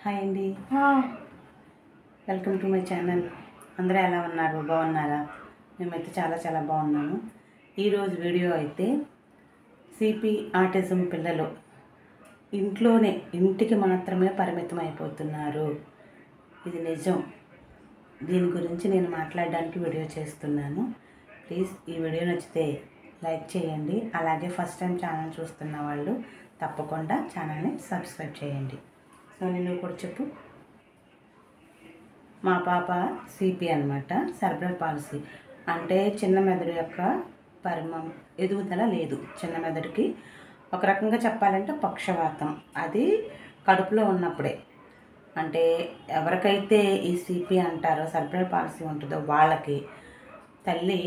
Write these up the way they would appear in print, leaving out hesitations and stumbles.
Hi అండి, welcome to my channel. అందరూ ఎలా ఉన్నారు? బాగున్నారా? మేమైతే చాలా చాలా బాగున్నాము. ఈరోజు వీడియో అయితే సిపి ఆటిజం పిల్లలు ఇంటికి మాత్రమే పరిమితం అయిపోతున్నారు. ఇది నిజం. దీని గురించి నేను మాట్లాడడానికి వీడియో చేస్తున్నాను. ప్లీజ్ ఈ వీడియో నచ్చితే లైక్ చేయండి. అలాగే ఫస్ట్ టైం ఛానల్ చూస్తున్న వాళ్ళు తప్పకుండా ఛానల్ని సబ్స్క్రైబ్ చేయండి. సో నేను కూడా చెప్పు. మా పాప సిపి అన్నమాట, సెరెబ్రల్ పాలసీ. అంటే చిన్న మెదడు యొక్క ఎదుగుదల లేదు. చిన్న మెదడుకి ఒక రకంగా చెప్పాలంటే పక్షవాతం. అది కడుపులో ఉన్నప్పుడే, అంటే ఎవరికైతే ఈ సిపి అంటారో, సెరెబ్రల్ పాలసీ ఉంటుందో వాళ్ళకి తల్లి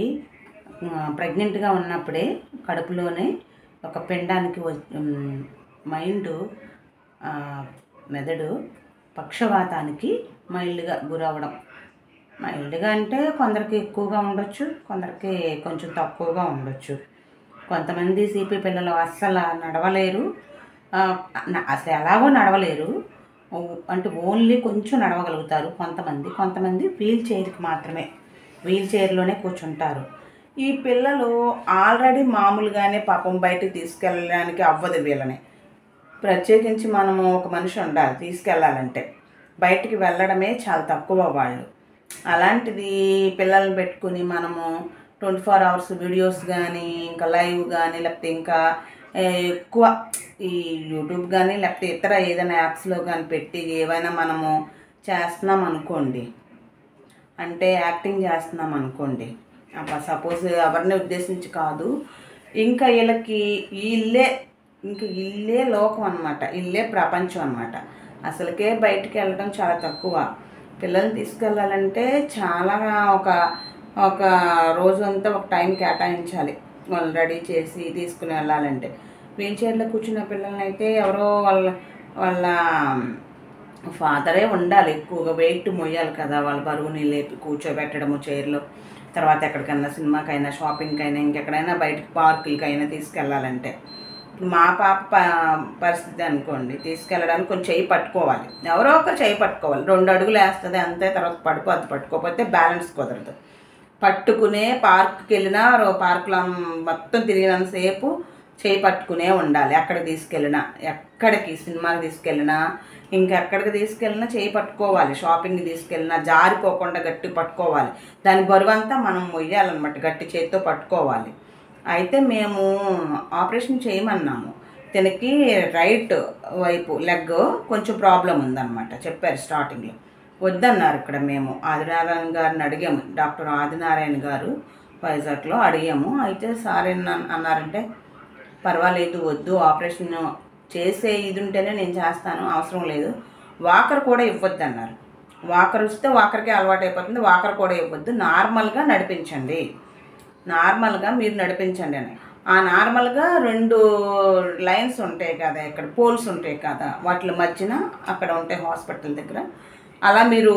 ప్రెగ్నెంట్గా ఉన్నప్పుడే కడుపులోనే ఒక పిండానికి మెదడు పక్షవాతానికి మైల్డ్గా గురవడం. మైల్డ్గా అంటే కొందరికి ఎక్కువగా ఉండొచ్చు, కొందరికి కొంచెం తక్కువగా ఉండొచ్చు. కొంతమంది సిపి పిల్లలు అస్సలు నడవలేరు, అసలు ఎలాగో నడవలేరు, అంటే ఓన్లీ కొంచెం నడవగలుగుతారు. కొంతమంది వీల్ చైర్లోనే కూర్చుంటారు. ఈ పిల్లలు ఆల్రెడీ మామూలుగానే పాపం బయటికి తీసుకెళ్ళడానికి అవ్వదు వీళ్ళని. ప్రత్యేకించి మనము ఒక మనిషి ఉండాలి తీసుకెళ్ళాలంటే. బయటికి వెళ్ళడమే చాలా తక్కువ వాళ్ళు. అలాంటిది పిల్లల్ని పెట్టుకుని మనము 24 hours వీడియోస్ కానీ, ఇంకా లైవ్ కానీ, లేకపోతే ఇంకా ఎక్కువ ఈ యూట్యూబ్ కానీ, లేకపోతే ఇతర ఏదైనా యాప్స్లో కానీ పెట్టి ఏవైనా మనము చేస్తున్నాం అనుకోండి, అంటే యాక్టింగ్ చేస్తున్నాం అనుకోండి, సపోజ్ ఎవరిని ఉద్దేశించి కాదు, ఇంకా వీళ్ళకి ఇల్లే లోకం అనమాట, ఇల్లే ప్రపంచం అనమాట. అసలుకే బయటికి వెళ్ళడం చాలా తక్కువ. పిల్లల్ని తీసుకెళ్ళాలంటే చాలా ఒక రోజు అంతా ఒక టైం కేటాయించాలి వాళ్ళు రెడీ చేసి తీసుకుని వెళ్ళాలంటే. వీల్ చైర్లో కూర్చున్న పిల్లల్ని అయితే ఎవరో వాళ్ళ ఫాదరే ఉండాలి, ఎక్కువగా వెయిట్ మొయ్యాలి కదా, వాళ్ళ బరువుని లేపి కూర్చోబెట్టడము చైర్లో. తర్వాత ఎక్కడికైనా సినిమాకైనా, షాపింగ్కైనా, ఇంకెక్కడైనా బయటకు పార్కులకైనా తీసుకెళ్ళాలంటే. మా పాప పరిస్థితి అనుకోండి, తీసుకెళ్ళడానికి కొంచెం చేయి పట్టుకోవాలి, ఎవరో ఒకరు చేయి పట్టుకోవాలి. 2 అడుగులు వేస్తుంది అంతే, తర్వాత పట్టుకోకపోతే బ్యాలెన్స్ కుదరదు. పట్టుకునే పార్క్కి వెళ్ళినా, పార్కులో మొత్తం తిరిగినంతసేపు చేయి పట్టుకునే ఉండాలి. ఎక్కడికి తీసుకెళ్ళినా, సినిమాకి తీసుకెళ్ళినా, ఇంకెక్కడికి తీసుకెళ్ళినా చేయి పట్టుకోవాలి. షాపింగ్కి తీసుకెళ్ళినా జారిపోకుండా గట్టి పట్టుకోవాలి. దాని బరువంతా మనం మొయ్యాలన్నమాట, గట్టి చేతితో పట్టుకోవాలి. అయితే మేము ఆపరేషన్ చేయమన్నాము. తనకి రైట్ వైపు లెగ్ కొంచెం ప్రాబ్లం ఉందన్నమాట చెప్పారు స్టార్టింగ్లో. వద్దన్నారు. ఇక్కడ మేము ఆదినారాయణ గారిని అడిగాము, డాక్టర్ ఆదినారాయణ గారు వైజాగ్లో అడిగాము. అయితే సార్ అన్నారంటే, పర్వాలేదు, వద్దు, ఆపరేషన్ చేసే ఇది ఉంటేనే నేను చేస్తాను, అవసరం లేదు, వాకర్ కూడా ఇవ్వద్దు అన్నారు. వాకర్ ఇస్తే వాకర్కి అలవాటు అయిపోతుంది, వాకర్ కూడా ఇవ్వద్దు, నార్మల్గా మీరు నడిపించండి అని. ఆ నార్మల్గా 2 లైన్స్ ఉంటాయి కదా, ఇక్కడ పోల్స్ ఉంటాయి కదా, వాటి మధ్యన అక్కడ ఉంటాయి హాస్పిటల్ దగ్గర, అలా మీరు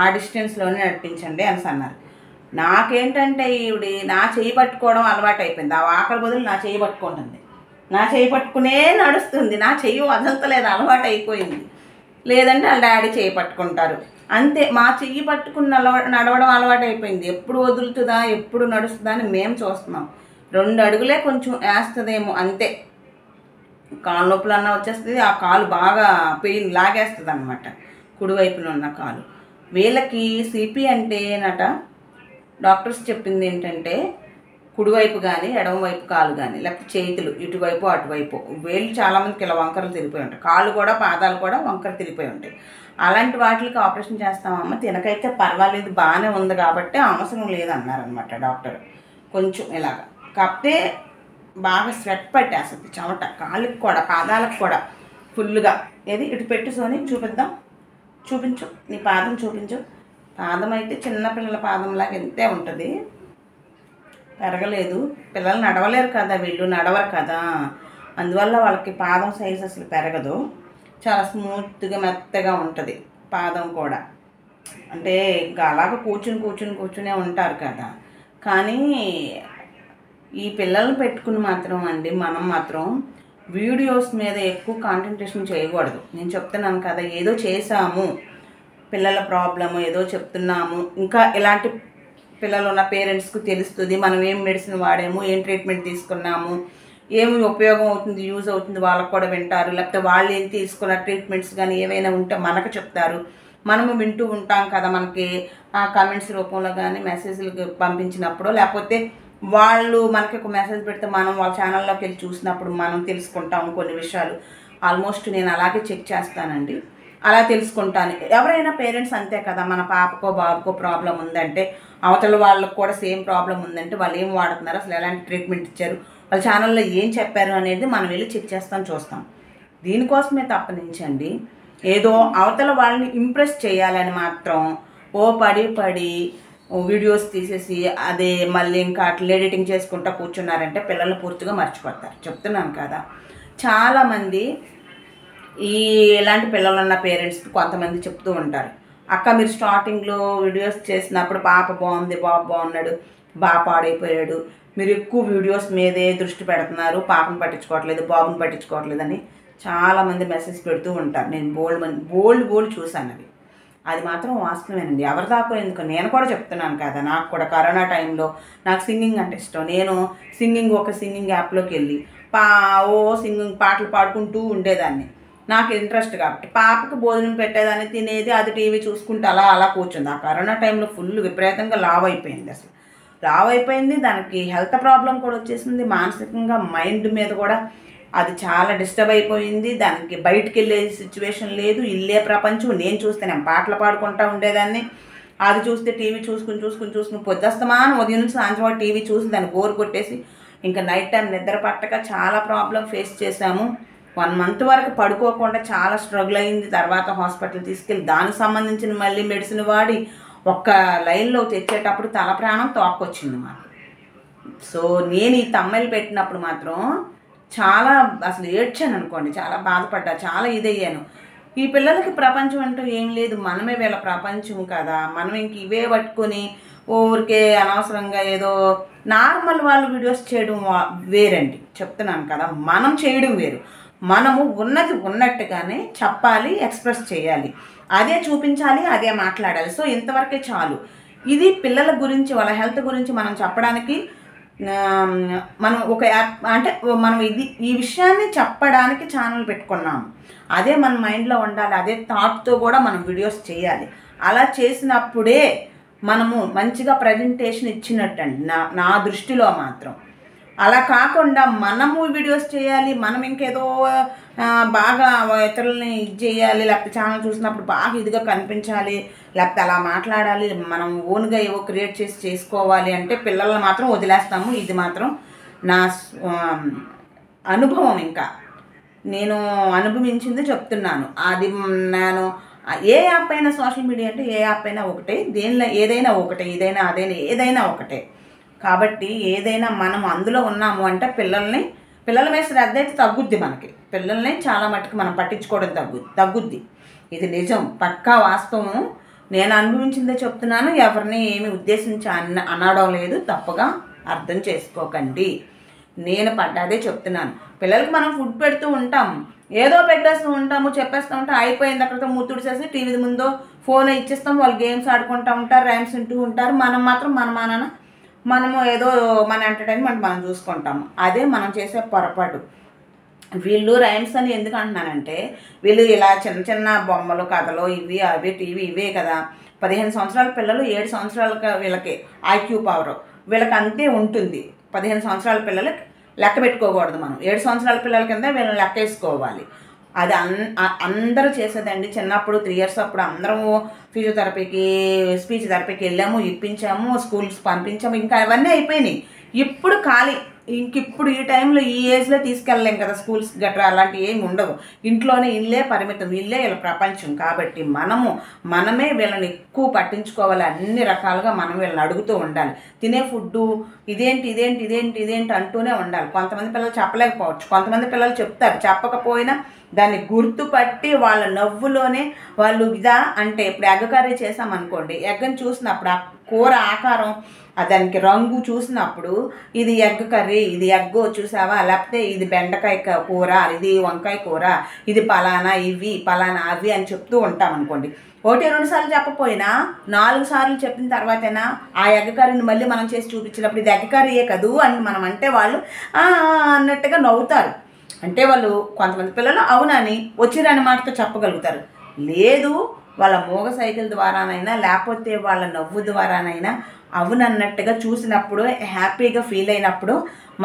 ఆ డిస్టెన్స్లోనే నడిపించండి అని అన్నారు. నాకేంటంటే నా చేయి పట్టుకోవడం అలవాటు అయిపోయింది. ఆ వాకర్ బదులు నా చేయి పట్టుకుంటుంది, నా చేయి పట్టుకునే నడుస్తుంది, నా చెయ్యి వదలతలేదు, అలవాటు అయిపోయింది. లేదంటే వాళ్ళ డాడీ చేయి పట్టుకుంటారు అంతే. మా చెయ్యి పట్టుకుని నడవడం అలవాటు అయిపోయింది. ఎప్పుడు వదులుతుందా, ఎప్పుడు నడుస్తుందా అని మేము చూస్తున్నాం. 2 అడుగులే కొంచెం వేస్తుందేమో అంతే, కాలు నొప్పులు అన్నా వచ్చేస్తుంది. ఆ కాలు బాగా పెయిన్ లాగేస్తుంది అనమాట, కుడివైపున ఉన్న కాలు. వీళ్ళకి సిపి అంటేనట డాక్టర్స్ చెప్పింది ఏంటంటే, కుడివైపు కానీ, ఎడమవైపు కాలు కానీ, లేకపోతే చేతులు ఇటువైపు అటువైపు, వేళ్ళు చాలామందికి ఇలా వంకరలు తిరిగిపోయి ఉంటాయి, కాళ్ళు కూడా, పాదాలు కూడా వంకర తిరిగిపోయి ఉంటాయి. అలాంటి వాటికి ఆపరేషన్ చేస్తామమ్మ, తినకైతే పర్వాలేదు, బాగానే ఉంది కాబట్టి అవసరం లేదన్నారనమాట డాక్టర్. కొంచెం ఇలాగ కాకపోతే బాగా స్వెట్ పట్టేస్తుంది, చెమట, కాళ్ళకి కూడా పాదాలకు కూడా ఫుల్గా. ఏది ఇటు పెట్టు సోని, చూపించు, నీ పాదం చూపించు. పాదం అయితే చిన్నపిల్లల పాదంలాగా ఎంతే ఉంటుంది, పెరగలేదు. పిల్లలు నడవలేరు కదా, వీళ్ళు నడవరు కదా, అందువల్ల వాళ్ళకి పాదం సైజ్ అసలు పెరగదు. చాలా స్మూత్గా మెత్తగా ఉంటుంది పాదం కూడా. అంటే ఇంకా అలాగ కూర్చునే ఉంటారు కదా. కానీ ఈ పిల్లల్ని పెట్టుకుని మాత్రం అండి, మనం మాత్రం వీడియోస్ మీద ఎక్కువ కాన్సంట్రేషన్ చేయకూడదు. నేను చెప్తున్నాను కదా, ఏదో చేసాము, పిల్లల ప్రాబ్లము ఏదో చెప్తున్నాము, ఇంకా ఇలాంటి పిల్లలు ఉన్న పేరెంట్స్కి తెలుస్తుంది మనం ఏం మెడిసిన్ వాడాము, ఏం ట్రీట్మెంట్ తీసుకున్నాము, ఏమి ఉపయోగం అవుతుంది, యూజ్ అవుతుంది, వాళ్ళకు కూడా వింటారు. లేకపోతే వాళ్ళు ఏం తీసుకున్న ట్రీట్మెంట్స్ కానీ ఏవైనా ఉంటే మనకు చెప్తారు, మనము వింటూ ఉంటాం కదా. మనకి కామెంట్స్ రూపంలో కానీ మెసేజ్లు పంపించినప్పుడు, లేకపోతే వాళ్ళు మనకి ఒక మెసేజ్ పెడితే మనం వాళ్ళ ఛానల్లోకి వెళ్ళి చూసినప్పుడు మనం తెలుసుకుంటాము కొన్ని విషయాలు. ఆల్మోస్ట్ నేను అలాగే చెక్ చేస్తానండి, అలా తెలుసుకుంటాను. ఎవరైనా పేరెంట్స్ అంతే కదా, మన పాపకో బాబుకో ప్రాబ్లం ఉందంటే అవతల వాళ్ళకు కూడా సేమ్ ప్రాబ్లం ఉందంటే వాళ్ళు ఏం వాడుతున్నారు, అసలు ఎలాంటి ట్రీట్మెంట్ ఇచ్చారు, వాళ్ళ ఛానల్లో ఏం చెప్పారు అనేది మనం వెళ్ళి చెక్ చేస్తాం, చూస్తాం. దీనికోసమే తప్పనించండి ఏదో అవతల వాళ్ళని ఇంప్రెస్ చేయాలని మాత్రం పడి వీడియోస్ తీసేసి అదే మళ్ళీ ఇంకా అట్లా ఎడిటింగ్ చేసుకుంటూ కూర్చున్నారంటే పిల్లలు పూర్తిగా మర్చిపోతారు. చెప్తున్నాను కదా, చాలామంది ఇలాంటి పిల్లలు ఉన్న పేరెంట్స్కి కొంతమంది చెప్తూ ఉంటారు, అక్క మీరు స్టార్టింగ్లో వీడియోస్ చేసినప్పుడు పాప బాగుంది, బాబు బాగున్నాడు, బాగా పాడైపోయాడు, మీరు ఎక్కువ వీడియోస్ మీదే దృష్టి పెడుతున్నారు, పాపను పట్టించుకోవట్లేదు, బాబుని పట్టించుకోవట్లేదని చాలామంది మెసేజ్ పెడుతూ ఉంటారు. నేను బోల్డ్ చూశాను. అది మాత్రం వాస్తవమేనండి. ఎవరి దాకా ఎందుకు, నేను కూడా చెప్తున్నాను కదా, నాకు కూడా కరోనా టైంలో నాకు సింగింగ్ అంటే ఇష్టం. నేను సింగింగ్ యాప్లోకి వెళ్ళి సింగింగ్ పాటలు పాడుకుంటూ ఉండేదాన్ని. నాకు ఇంట్రెస్ట్ కాబట్టి పాపకి భోజనం పెట్టేదాన్ని, తినేది, అది టీవీ చూసుకుంటూ అలా కూర్చుంది. ఆ కరోనా టైంలో ఫుల్ విపరీతంగా లావ్ అయిపోయింది. అసలు లావ్ అయిపోయింది, దానికి హెల్త్ ప్రాబ్లం కూడా వచ్చేసింది, మానసికంగా మైండ్ మీద కూడా అది చాలా డిస్టర్బ్ అయిపోయింది. దానికి బయటికి వెళ్ళే సిచ్యువేషన్ లేదు, ఇల్లే ప్రపంచం. నేను చూస్తే నేను పాటలు పాడుకుంటూ ఉండేదాన్ని, అది చూస్తే టీవీ చూసుకుని పొద్దుస్తమానం ఉదయం నుంచి సాయంత్రం టీవీ చూసి దాన్ని బోర్ కొట్టేసి ఇంకా నైట్ టైం నిద్ర పట్టక చాలా ప్రాబ్లం ఫేస్ చేశాము. 1 month వరకు పడుకోకుండా చాలా స్ట్రగుల్ అయింది. తర్వాత హాస్పిటల్ తీసుకెళ్ళి దానికి సంబంధించిన మళ్ళీ మెడిసిన్ వాడి ఒక్క లైన్లో తెచ్చేటప్పుడు తల ప్రాణం తోక్కొచ్చింది మాకు. సో నేను ఈ తమ్మైలు పెట్టినప్పుడు మాత్రం చాలా అసలు ఏడ్చాను అనుకోండి, చాలా బాధపడ్డా, చాలా ఇదయ్యాను. ఈ పిల్లలకి ప్రపంచం అంటూ ఏం లేదు, మనమే వీళ్ళ ప్రపంచం కదా. మనం ఇంక ఇవే పట్టుకొని ఊరికే అనవసరంగా ఏదో నార్మల్ వాళ్ళు వీడియోస్ చేయడం వేరండి, చెప్తున్నాను కదా. మనం చేయడం వేరు, మనము ఉన్నది ఉన్నట్టుగానే చెప్పాలి, ఎక్స్ప్రెస్ చేయాలి, అదే చూపించాలి, అదే మాట్లాడాలి. సో ఇంతవరకే చాలు. ఇది పిల్లల గురించి, వాళ్ళ హెల్త్ గురించి మనం చెప్పడానికి మనం ఒక యాప్ అంటే మనం ఈ విషయాన్ని చెప్పడానికి ఛానల్ పెట్టుకున్నాము. అదే మన మైండ్లో ఉండాలి, అదే థాట్తో కూడా మనం వీడియోస్ చేయాలి. అలా చేసినప్పుడే మనము మంచిగా ప్రజెంటేషన్ ఇచ్చినట్టండి నా దృష్టిలో మాత్రం. అలా కాకుండా మనము వీడియోస్ చేయాలి, మనం ఇంకేదో బాగా ఇతరులని ఇది చేయాలి, లేకపోతే ఛానల్ చూసినప్పుడు బాగా ఇదిగా కనిపించాలి, లేకపోతే అలా మాట్లాడాలి, మనం ఓన్గా ఏవో క్రియేట్ చేసుకోవాలి అంటే పిల్లల్ని మాత్రం వదిలేస్తాము. ఇది మాత్రం నా అనుభవం. ఇంకా నేను అనుభవించింది చెప్తున్నాను. అది నేను ఏ యాప్ అయినా, సోషల్ మీడియా అంటే ఏ యాప్ అయినా ఒకటే, దేనిలో ఏదైనా ఒకటే, ఇదైనా అదైనా ఏదైనా ఒకటే. కాబట్టి ఏదైనా మనం అందులో ఉన్నాము అంటే పిల్లల మీద శ్రద్ధ అయితే తగ్గుద్ది. మనకి పిల్లల్ని చాలా మట్టుకు మనం పట్టించుకోవడం తగ్గుద్ది. ఇది నిజం, పక్కా వాస్తవం. నేను అనుభవించిందే చెప్తున్నాను, ఎవరిని ఏమి ఉద్దేశించి అనడం లేదు, తప్పుగా అర్థం చేసుకోకండి. నేను పడ్డాదే చెప్తున్నాను. పిల్లలకి మనం ఫుడ్ పెడుతూ ఉంటాం, ఏదో పెట్టేస్తూ ఉంటాము, చెప్పేస్తూ ఉంటాం, అయిపోయింది అక్కడితో ముత్తుడు చేసి టీవీ ముందో ఫోన్ ఇచ్చేస్తాం, వాళ్ళు గేమ్స్ ఆడుకుంటూ ఉంటారు, రైమ్స్ వింటూ ఉంటారు. మనం మాత్రం మనము ఏదో మన ఎంటర్టైన్మెంట్ మనం చూసుకుంటాము. అదే మనం చేసే పొరపాటు. వీళ్ళు రైమ్స్ అని ఎందుకు అంటున్నానంటే, వీళ్ళు ఇలా చిన్న చిన్న బొమ్మలు, కథలు, ఇవి అవి టీవీ ఇవే కదా. 15 సంవత్సరాల పిల్లలు 7 సంవత్సరాలకి వీళ్ళకి ఐక్యూ పవర్ వీళ్ళకి అంతే ఉంటుంది. 15 సంవత్సరాల పిల్లలకి లెక్క పెట్టుకోకూడదు మనం, 7 సంవత్సరాల పిల్లల కింద వీళ్ళని లెక్క వేసుకోవాలి. అది అందరూ చేసేదండి. చిన్నప్పుడు 3 years అప్పుడు అందరము ఫిజియోథెరపీకి, స్పీచ్ థెరపీకి వెళ్ళాము, ఇప్పించాము, స్కూల్స్ పంపించాము, ఇంకా అవన్నీ అయిపోయినాయి. ఇప్పుడు ఖాళీ. ఇప్పుడు ఈ టైంలో ఈ ఏజ్లో తీసుకెళ్ళలేం కదా స్కూల్స్ గట్రా, అలాంటివి ఏమి ఉండవు. ఇంట్లోనే ఇల్లే పరిమితం, ఇల్లే వీళ్ళ ప్రపంచం. కాబట్టి మనమే వీళ్ళని ఎక్కువ పట్టించుకోవాలి. అన్ని రకాలుగా మనం వీళ్ళని అడుగుతూ ఉండాలి. తినే ఫుడ్డు ఇదేంటి అంటూనే ఉండాలి. కొంతమంది పిల్లలు చెప్పలేకపోవచ్చు, కొంతమంది పిల్లలు చెప్తారు, చెప్పకపోయినా దాన్ని గుర్తుపట్టి వాళ్ళ నవ్వులోనే వాళ్ళు ఇదా అంటే ఇప్పుడు ఎగ్ కర్రీ చేసామనుకోండి, ఎగ్ని చూసినప్పుడు ఆ కూర ఆకారం దానికి రంగు చూసినప్పుడు ఇది ఎగ్ కర్రీ, ఇది ఎగ్ చూసావా, లేకపోతే ఇది బెండకాయ కూర, ఇది వంకాయ కూర, ఇది పలానా, ఇవి పలానా అవి అని చెప్తూ ఉంటాం అనుకోండి. 1-2 సార్లు చెప్పపోయినా 4 సార్లు చెప్పిన తర్వాతైనా ఆ ఎగ్ కర్రీని మళ్ళీ మనం చేసి చూపించినప్పుడు ఇది ఎగ్ కర్రీయే కదూ అని మనం అంటే వాళ్ళు అన్నట్టుగా నవ్వుతారు. అంటే వాళ్ళు కొంతమంది పిల్లలు అవునని వచ్చిరని మాటతో చెప్పగలుగుతారు. లేదు, వాళ్ళ మూగ సైకిల్ ద్వారానైనా లేకపోతే వాళ్ళ నవ్వు ద్వారానైనా అవునన్నట్టుగా చూసినప్పుడు హ్యాపీగా ఫీల్ అయినప్పుడు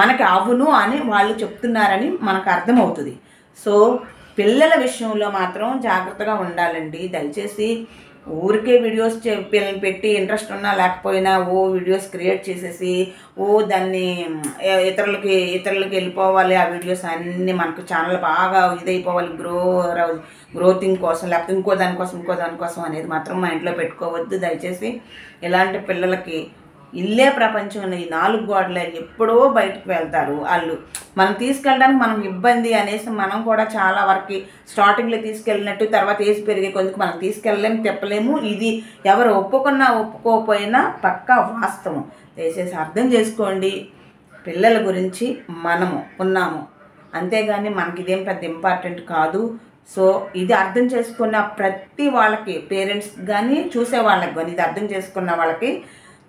మనకి అవును అని వాళ్ళు చెప్తున్నారని మనకు అర్థమవుతుంది. సో పిల్లల విషయంలో మాత్రం జాగ్రత్తగా ఉండాలండి. దయచేసి ఊరికే వీడియోస్ పిల్లలు పెట్టి ఇంట్రెస్ట్ ఉన్నా లేకపోయినా వీడియోస్ క్రియేట్ చేసేసి దాన్ని ఇతరులకి వెళ్ళిపోవాలి. ఆ వీడియోస్ అన్నీ మనకు ఛానల్ బాగా ఇదైపోవాలి, గ్రోతింగ్ కోసం లేకపోతే ఇంకో దానికోసం అనేది మాత్రం మా ఇంట్లో పెట్టుకోవద్దు. దయచేసి ఇలాంటి పిల్లలకి ఇల్లే ప్రపంచం, ఈ 4 గోడలే, ఎప్పుడో బయటకు వెళ్తారు వాళ్ళు. మనం తీసుకెళ్ళడానికి మనం ఇబ్బంది అనేసి మనం కూడా చాలా వరకు స్టార్టింగ్లో తీసుకెళ్ళినట్టు తర్వాత ఏజ్ పెరిగే కొందుకు మనం తీసుకెళ్ళలేము, తిప్పలేము. ఇది ఎవరు ఒప్పుకున్నా ఒప్పుకోకపోయినా పక్కా వాస్తవం. దయచేసి అర్థం చేసుకోండి, పిల్లల గురించి మనము ఉన్నాము, అంతేగాని మనకి ఇదేం పెద్ద ఇంపార్టెంట్ కాదు. సో ఇది అర్థం చేసుకున్న ప్రతి వాళ్ళకి, పేరెంట్స్ కానీ చూసే వాళ్ళకి కానీ, ఇది అర్థం చేసుకున్న వాళ్ళకి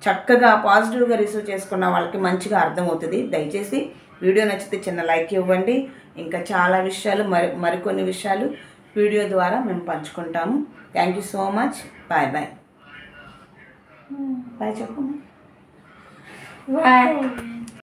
చక్కగా పాజిటివ్గా రిసీవ్ చేసుకున్న వాళ్ళకి మంచిగా అర్థమవుతుంది. దయచేసి వీడియో నచ్చితే చిన్న లైక్ ఇవ్వండి. ఇంకా చాలా విషయాలు మరికొన్ని విషయాలు వీడియో ద్వారా మేము పంచుకుంటాము. Thank you so much. Bye bye. Bye చెప్పు. బాయ్.